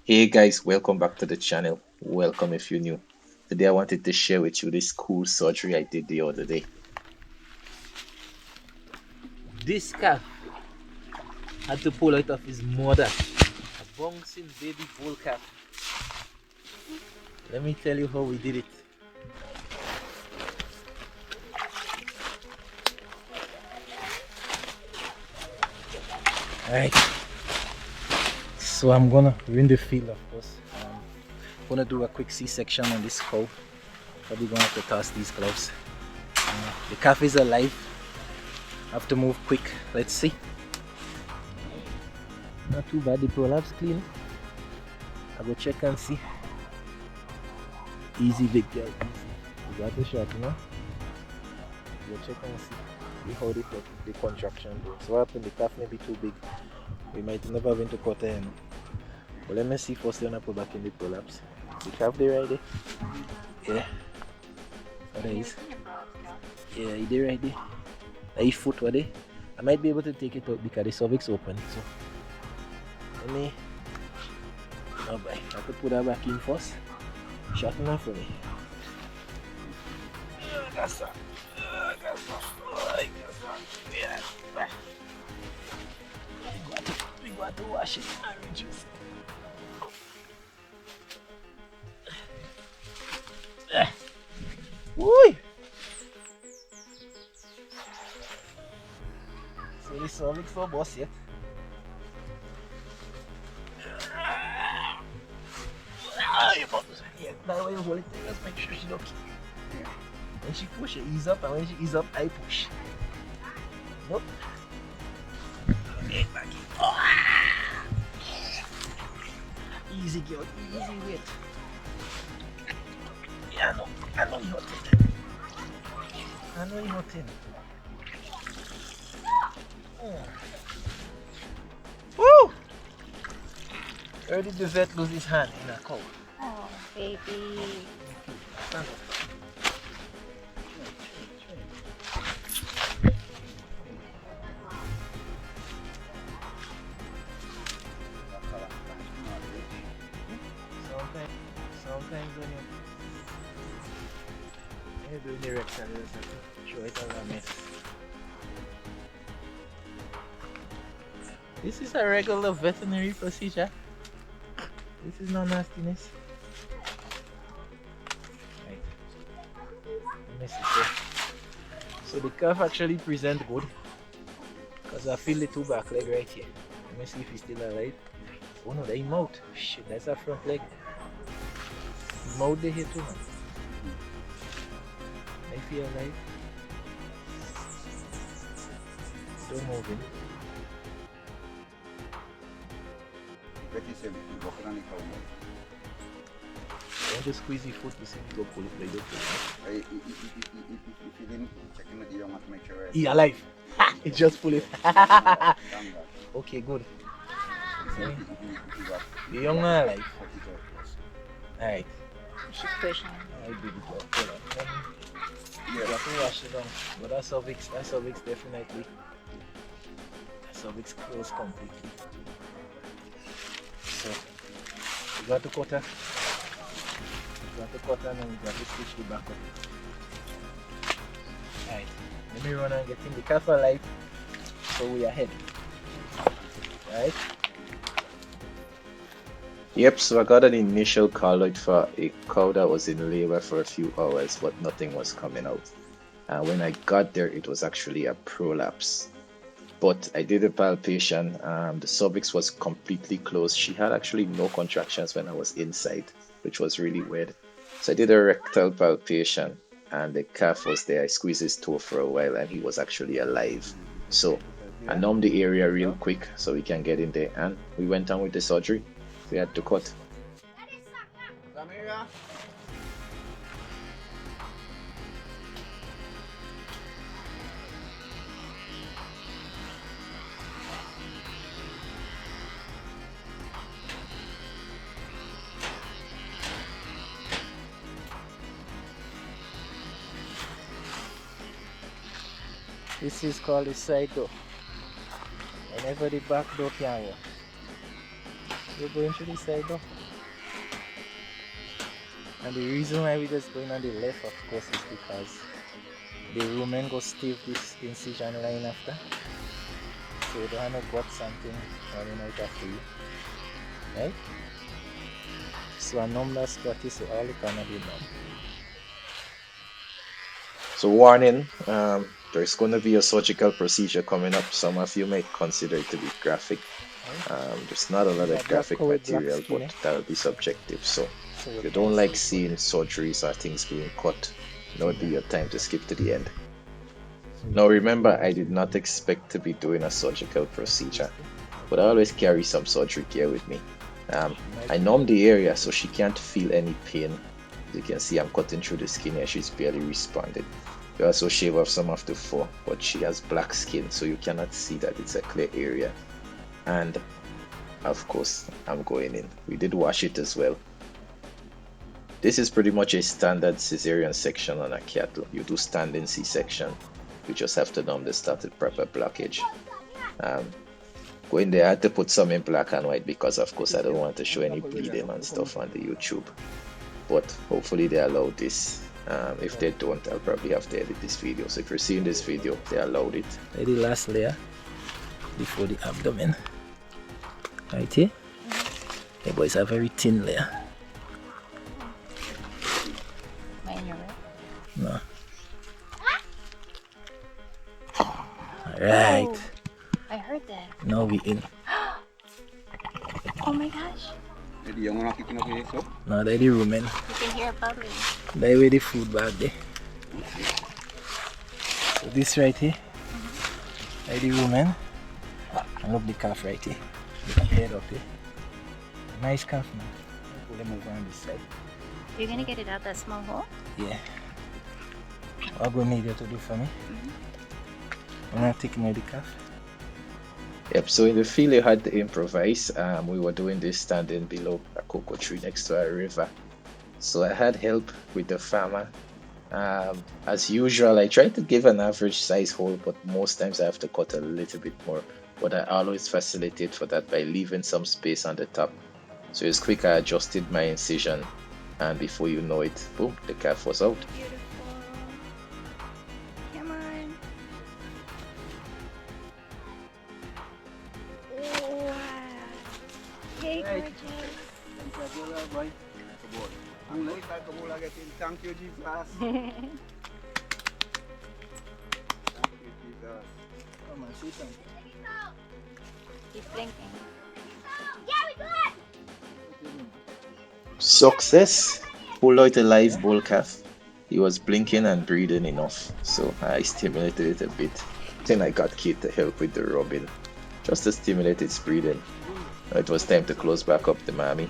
Hey guys, welcome back to the channel. Welcome if you're new. Today I wanted to share with you this cool surgery I did the other day. This calf had to pull out of his mother. A bouncing baby bull calf. Let me tell you how we did it. Alright, so we're in the field of course. Gonna do a quick C-section on this cow. Probably gonna have to toss these gloves. The calf is alive. Have to move quick. Let's see. Not too bad, the prolapse clean. I go check and see. Easy big girl, easy. You got the shot, you know? Go check and see how the contraction goes. So what happened, the calf may be too big. We might never have to cut her, you know. But let me see first when I put back in the prolapse. The calf there right there. Yeah. Oh, there is. Yeah, he there right there. His foot right there. I might be able to take it out because the cervix open. So let me. Oh boy, I have to put her back in first. Shut enough for me. That's that. Yeah. We got to wash it and reduce it. Woo! So the cervix no bust yet. Yeah, that way you hold it, just make sure she don't kick. When she push, it ease up, and when she ease up, I push. Nope. Get back in. Oh. Easy girl, easy weight. Yeah, I know you're nothing. I know you're nothing. Woo! Where did the vet lose his hand in a cow? Oh, baby. Stand up. Sometimes when you're doing the rectal, you just have to show it as a mess. This is a regular veterinary procedure. This is no nastiness. Right. Let me see. So the calf actually present good because I feel the two back leg right here. Let me see if he's still alive. Oh no, they mouth. Shit, that's a front leg. Mouth they here too, man. I feel alive. Don't move in. Don't just squeeze your foot, you see, go pull it, like don't pull it. If you didn't check him, you don't have to make sure. He alive. It just pull it. Okay, good. See? The young man alive. Alright. She's pushing. Alright, baby girl. Hold on. Yeah, you have to wash it down. But that cervix definitely. That cervix closed completely. So, you got to cut her. You got to cut her and then you got to stitch the back up. Alright. Let me run and get him the calf alive. So we are ahead. Alright? Yep, so I got an initial call out for a cow that was in labor for a few hours, but nothing was coming out. And when I got there, it was actually a prolapse. But I did a palpation. The cervix was completely closed. She had actually no contractions when I was inside, which was really weird. So I did a rectal palpation, and the calf was there. I squeezed his toe for a while, and he was actually alive. So I numbed the area real quick so we can get in there, and we went on with the surgery. We had to cut. This is called the side door. Whenever the back door can work. We're going to the side though. And the reason why we're just going on the left, of course, is because the rumen go stave this incision line after. So you don't have no gut something running out after you. Right? So a number spot is all it can be numb. So warning, there's going to be a surgical procedure coming up. Some of you might consider it to be graphic. There's not a lot Yeah, of graphic black cow with black material, skin, but that'll be subjective. So So if you don't like seeing surgeries or things being cut, now would be your time to skip to the end. Now remember, I did not expect to be doing a surgical procedure, but I always carry some surgery gear with me. I numb the area so she can't feel any pain. As you can see, I'm cutting through the skin here, she's barely responded. We also shave off some of the fur, but she has black skin, so you cannot see that it's a clear area. And of course, I'm going in. We did wash it as well. This is pretty much a standard cesarean section on a cattle. You do standing C-section. You just have to numb the started proper blockage. Going there, I had to put some in black and white because of course I don't want to show any bleeding and stuff on the YouTube. But hopefully they allow this. If they don't, I'll probably have to edit this video. So if you're seeing this video, they allowed it. The last layer before the abdomen. Right here. Yeah, but it's a very thin layer. No. Alright. Oh, I heard that. Now we in. Oh my gosh. Jadi yang orang kita nak pergi so. Now they the rumen. You can hear it bubbling. They with the food bag there. So this right here. The rumen. And look the calf right here. Look the head up here. Nice calf man. Pull them over on this side. You're gonna get it out that small hole? Yeah. What go need you to do for me? I'm not taking out the calf. Yep, so in the field you had to improvise. We were doing this standing below a cocoa tree next to a river. So I had help with the farmer. As usual, I try to give an average size hole, but most times I have to cut a little bit more. But I always facilitate for that by leaving some space on the top. So it's quick, I adjusted my incision, and before you know it, boom, the calf was out. Beautiful. Come on. Wow. Hey, gorgeous. Ang late tayo kabula gatin. Thank you Jesus. Thank you Jesus. Come on, see something. He's blinking. Success! Pulled out a live bull calf. He was blinking and breathing enough, so I stimulated it a bit. Then I got Kate to help with the rubbing, just to stimulate its breathing. It was time to close back up the mammy.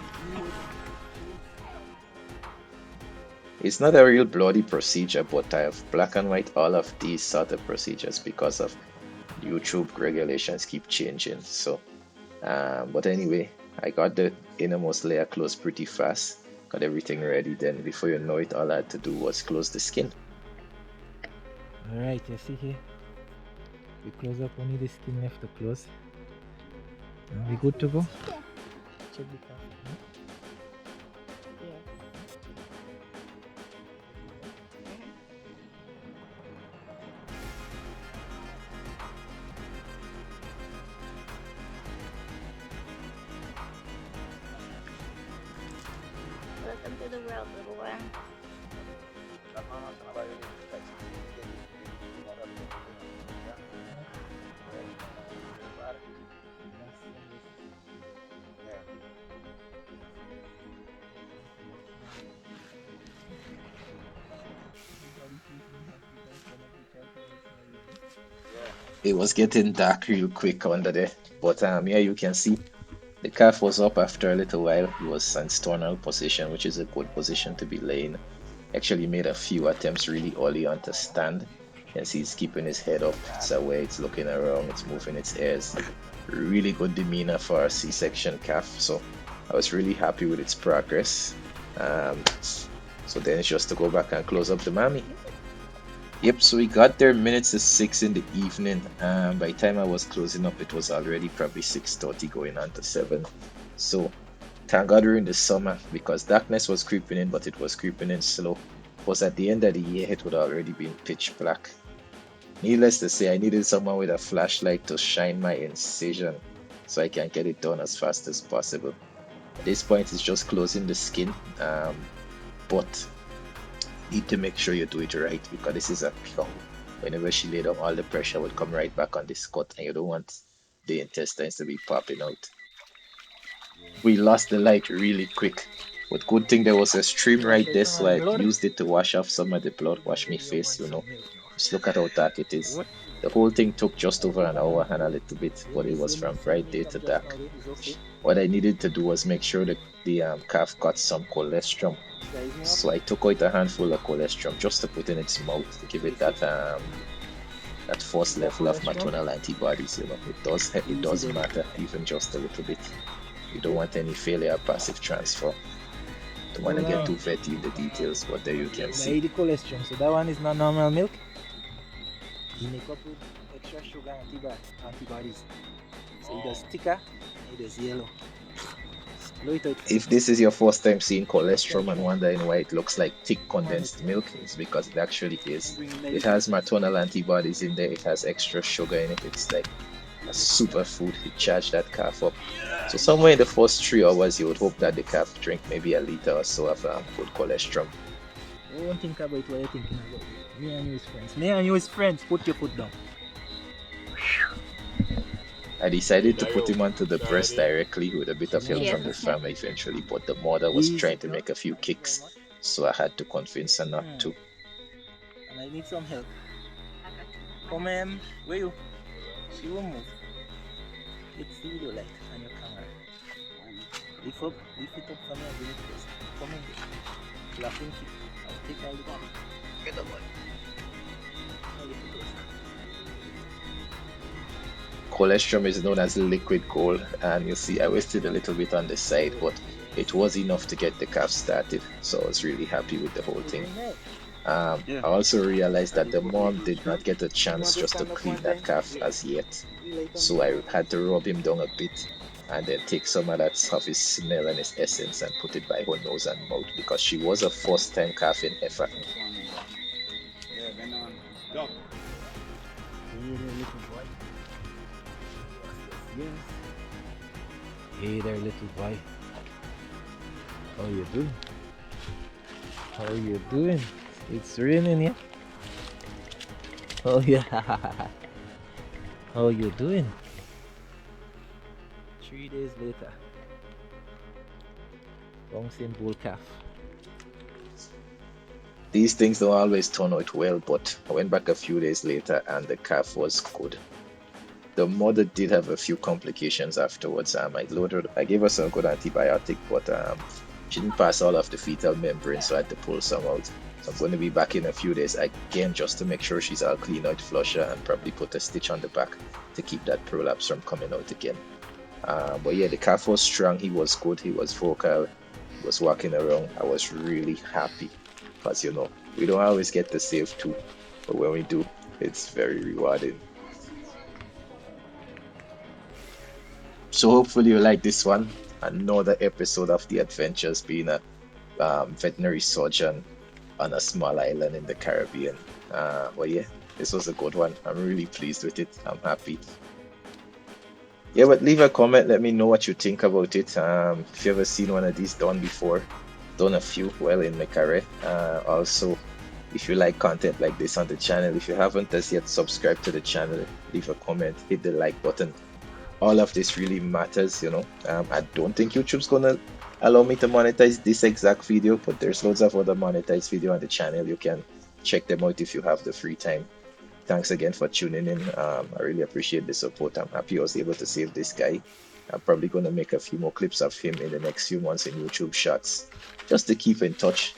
It's not a real bloody procedure, but I have black and white all of these sort of procedures because of YouTube regulations keep changing. So, but anyway, I got the innermost layer closed pretty fast, got everything ready. Then before you know it, all I had to do was close the skin. Alright, you see here? We close up, only the skin left to close. And we good to go? Check the calf. Welcome to the world, little one. It was getting dark real quick under there, but here you can see the calf was up after a little while. He was in sternal position, which is a good position to be laying. Actually made a few attempts really early on to stand. You can see he's keeping his head up, it's away, it's looking around, it's moving its ears. Really good demeanor for a C-section calf, so I was really happy with its progress. So then it's just to go back and close up the mammy. Yep, so we got there minutes to 6 in the evening. By the time I was closing up, it was already probably 6:30 going on to 7. So Thank God we're in the summer because darkness was creeping in, but it was creeping in slow. Was at the end of the year, it would already been pitch black. Needless to say, I needed someone with a flashlight to shine my incision so I can get it done as fast as possible. At this point, it's just closing the skin, but need to make sure you do it right because this is a pure. Whenever she lay down, all the pressure would come right back on this cut, and you don't want the intestines to be popping out. We lost the light really quick. But good thing there was a stream Oh, right so there, it's not so on I blood. used it to wash off some of the blood, wash me Maybe you face, want some milk Just look at how dark it now. is. What? The whole thing took just I over take an a hour and a handful. little bit, Yeah, but it was from same bright milk day I'm to just dark. now doing is okay. What I needed to do was make sure that the calf got some colostrum. Guys, me up. So I took out a handful of colostrum just to put in its mouth to give it Tasty. that first Is that level of cholesterol? maternal antibodies. It Easy does then. matter even just a little bit. You don't want any failure passive transfer. Don't want to Hold get on. too vetty in the details, but there you can That see. is the cholesterol. So that one is not normal milk. You make up with extra sugar antibodies. So it does thicker, it does yellow. Blow it out. If this is your first time seeing Try, colostrum and try. wondering why it looks like thick Come on, condensed milk, it's because it actually is. bring It medicine has first. maternal antibodies in there, it has extra sugar in it. It's like a superfood. It charged that calf up. So somewhere in the first 3 hours, you would hope that the calf drink maybe a liter or so of good colostrum. Don't think about what you're thinking about. Me and you is friends. Me and you is friends. Put your foot down. I decided to put him onto the breast directly with a bit of help from the farmer eventually, but the mother was Easy, trying to bro. make a few Thank you very kicks, much. so I had to convince her not to. And I need some help. Come where you? She will move. It's the video light on your camera. Lift it up for me and bring it close. Come in there. Laughing kick. I'll take all the body. Get the body. I'll lift it close. Colostrum is known as liquid gold, and you see I wasted a little bit on the side, but it was enough to get the calf started, so I was really happy with the whole thing. I also realized that the mom did not get a chance just to clean that calf as yet, so I had to rub him down a bit and then take some of that of his smell and his essence and put it by her nose and mouth because she was a first-time calf in heifer. Yeah, bend on. Hey there, little boy. Yes. Hey there, little boy. How you doing? How you doing? It's raining, yeah? Oh yeah. How you doing? 3 days later. Bouncing bull calf. These things don't always turn out well, but I went back a few days later and the calf was good. The mother did have a few complications afterwards. I gave her some good antibiotic, but she didn't pass all of the fetal membrane, so I had to pull some out. So I'm going to be back in a few days again just to make sure she's all clean out, flush her, and probably put a stitch on the back to keep that prolapse from coming out again. But yeah, the calf was strong. He was good. He was vocal. He was walking around. I was really happy because we don't always get to save two, but when we do, it's very rewarding. So hopefully you like this one. Another episode of the adventures being a veterinary surgeon on a small island in the Caribbean. But yeah, this was a good one. I'm really pleased with it. I'm happy. Yeah, but leave a comment. Let me know what you think about it. If you ever seen one of these done before, done a few well in my career. Also, if you like content like this on the channel, if you haven't as yet subscribed to the channel, leave a comment, hit the like button. All of this really matters. I don't think YouTube's gonna allow me to monetize this exact video, but there's loads of other monetized video on the channel. You can check them out if you have the free time. Thanks again for tuning in. I really appreciate the support. I'm happy I was able to save this guy. I'm probably gonna make a few more clips of him in the next few months in YouTube shots, just to keep in touch.